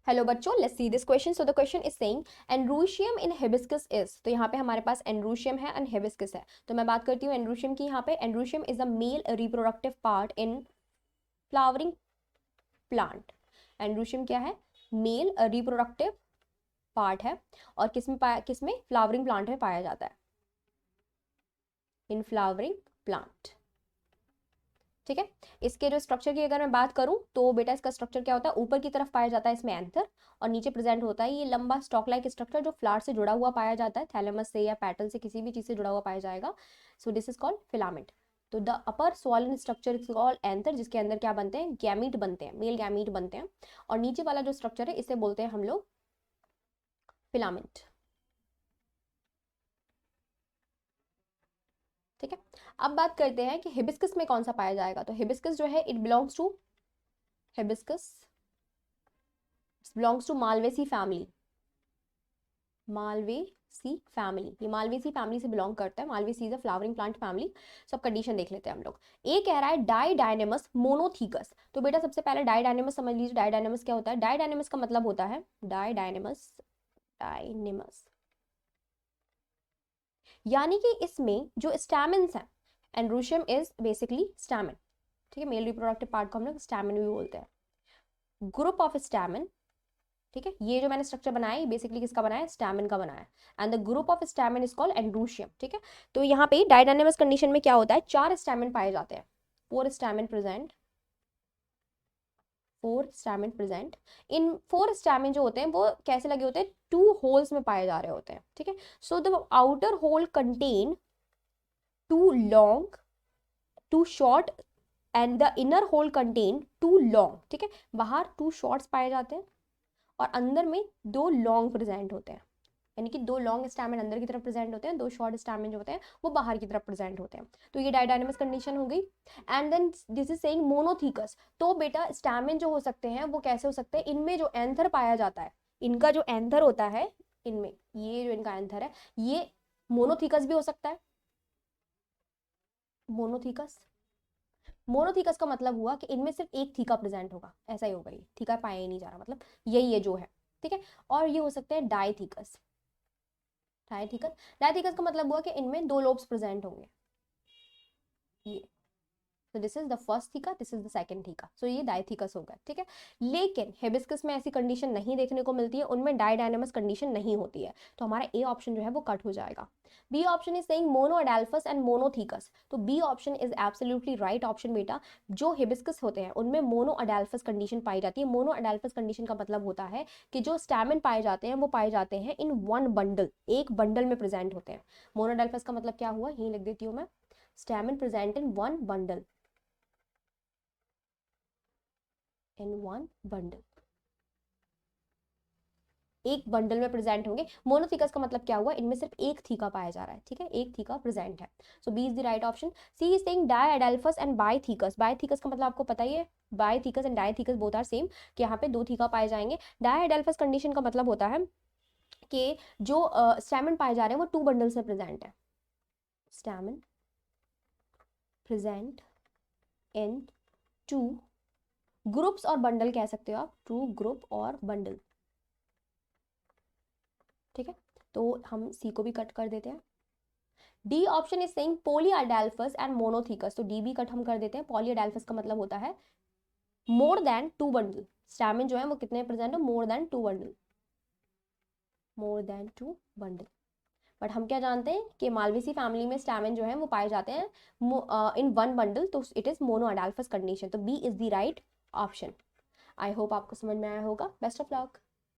Hello बच्चों, let's see this question. So the question is saying androecium in hibiscus is. तो यहाँ पे हमारे पास एंड्रूशियम है एंड हिबिस्कस है. तो मैं बात करती हूँ एंड्रूशियम की. यहाँ पे androecium is the male reproductive part in flowering plant. Androecium क्या है? मेल रिप्रोडक्टिव पार्ट है. और किसमें फ्लावरिंग प्लांट में पाया जाता है? इन फ्लावरिंग प्लांट. ठीक है. इसके जो स्ट्रक्चर की अगर मैं बात करूं तो बेटा इसका स्ट्रक्चर क्या होता है? ऊपर की तरफ पाया जाता है इसमें एंथर, और नीचे प्रेजेंट होता है ये लंबा स्टॉक लाइक स्ट्रक्चर जो फ्लावर से जुड़ा हुआ पाया जाता है, थैलेमस से या पेटल से, किसी भी चीज से जुड़ा हुआ पाया जाएगा. So this is called filament. तो the upper swollen structure is called anther, जिसके अंदर क्या बनते हैं? गैमीट बनते हैं, मेल गैमीट बनते हैं. और नीचे वाला जो स्ट्रक्चर है इसे बोलते हैं हम लोग फिलामेंट. ठीक है. अब बात करते हैं कि हिबिस्कस में कौन सा पाया जाएगा. तो हिबिस्कस जो है it belongs to hibiscus belongs to Malvaceae family. Malvaceae family, ये मालवेसी फैमिली से बिलोंग करता है. Malvaceae is a flowering plant family. सब कंडीशन देख लेते हैं हम लोग. ए कह रहा है डाइडाइनेमस मोनोथीकस. तो बेटा सबसे पहले डाइडाइनेमस समझ लीजिए. डाइडाइनेमस क्या होता है? डाइडाइनेमस का मतलब होता है डाइडाइनेमस, डाइनेमस यानी कि इसमें जो स्टैमेंस है, एंड्रूशियम इज बेसिकली स्टैमेन. ठीक है. मेल रिप्रोडक्टिव पार्ट को हम लोग स्टैमेन भी बोलते हैं. Group of stamen. ठीक है. ये जो मैंने स्ट्रक्चर बनाया है बेसिकली किसका बनाया है? स्टैमेन का बनाया है. And the group of stamen is called androecium. ठीक है. तो यहाँ पे डायनामिक्स कंडीशन में क्या होता है? 4 स्टैमेन पाए जाते हैं. 4 स्टैमेन प्रेजेंट. 4 stamen present. इन 4 स्टैमेन जो होते हैं वो कैसे लगे होते हैं? 2 होल्स में पाए जा रहे होते हैं. ठीक है. So the outer whorl contain 2 long, 2 short and the inner whorl contain 2 long. ठीक है. बाहर 2 शॉर्ट्स पाए जाते हैं और अंदर में 2 लॉन्ग प्रेजेंट होते हैं. यानी कि 2 लॉन्ग स्टैमेन अंदर की तरफ प्रेजेंट होते हैं, 2 शॉर्ट स्टैमेन जो होते हैं वो बाहर की तरफ प्रेजेंट होते हैं. तो ये डायनामिक्स कंडीशन हो गई. And then this is saying monothecous. तो बेटा स्टैमेन जो हो सकते हैं वो कैसे हो सकते हैं? इनमें जो एंथर पाया जाता है, इनका जो एंथर होता है इनमें, ये जो इनका एंथर है ये मोनोथीकस भी हो सकता है. मोनोथीकस. मोनोथीकस का मतलब हुआ कि इनमें सिर्फ एक थीका प्रेजेंट होगा. ऐसा ही होगा. ये थीका पाया ही नहीं जा रहा, मतलब यही है जो है. ठीक है. और ये हो सकते हैं डाइथीकस. डाइथीकस. डाइथीकस का मतलब हुआ कि इनमें 2 लोब्स प्रेजेंट होंगे. ये. तो this is the first theca, this is the second theca. So ये डाइथीकस होगा. ठीक है. लेकिन हिबिस्कस में ऐसी कंडीशन नहीं देखने को मिलती है, उनमें डाइडाइनेमस कंडीशन नहीं होती है. तो हमारा ए ऑप्शन जो है वो कट हो जाएगा. B option is saying monoadelphous and monothecous. तो B option is absolutely right option बेटा. जो हिबिस्कस होते हैं उनमें मोनोअडेल्फस कंडीशन पाई जाती है. मोनोअडेल्फस कंडीशन का मतलब होता है कि जो स्टैमेन पाए जाते हैं वो पाए जाते हैं इन वन बंडल, एक बंडल में प्रेजेंट होते हैं. मोनोअडेल्फस का मतलब क्या हुआ? यही लिख देती हूँ मैं. स्टैमेन प्रेजेंट इन वन बंडल, इन वन बंडल, एक बंडल में प्रेजेंट होंगे. मोनोथीकस का मतलब क्या हुआ? इनमें सिर्फ एक थीका पाया जा रहा है. ठीक है. एक थीका प्रेजेंट है. So B is the right option. C is saying diadelphous and bithecous. Bithecous का मतलब आपको पता ही है. Bithecous and dithecous both are same, कि यहाँ पे 2 थीका पाए जाएंगे. डाइअडेल्फस कंडीशन का मतलब होता है कि जो स्टैमेन पाए जा रहे हैं वो 2 बंडल्स में प्रेजेंट है. स्टैमेन प्रेजेंट इन 2 ग्रुप्स और बंडल कह सकते हो आप. 2 ग्रुप और बंडल. ठीक है. तो हम सी को भी कट कर देते हैं. D option is saying polyadelphous and monothecous. तो डी भी कट हम कर देते हैं. पॉलीअडेल्फस का मतलब होता है मोर देन 2 बंडल. स्टैमेन जो है वो कितने प्रेजेंट है? More than 2 bundle. More than 2 bundle. But हम क्या जानते हैं कि मालवेसी फैमिली में स्टैमेन जो है वो पाए जाते हैं इन वन बंडल. तो इट इज मोनोअडेल्फस कंडीशन. तो B is the right option. I hope आपको समझ में आया होगा. Best of luck.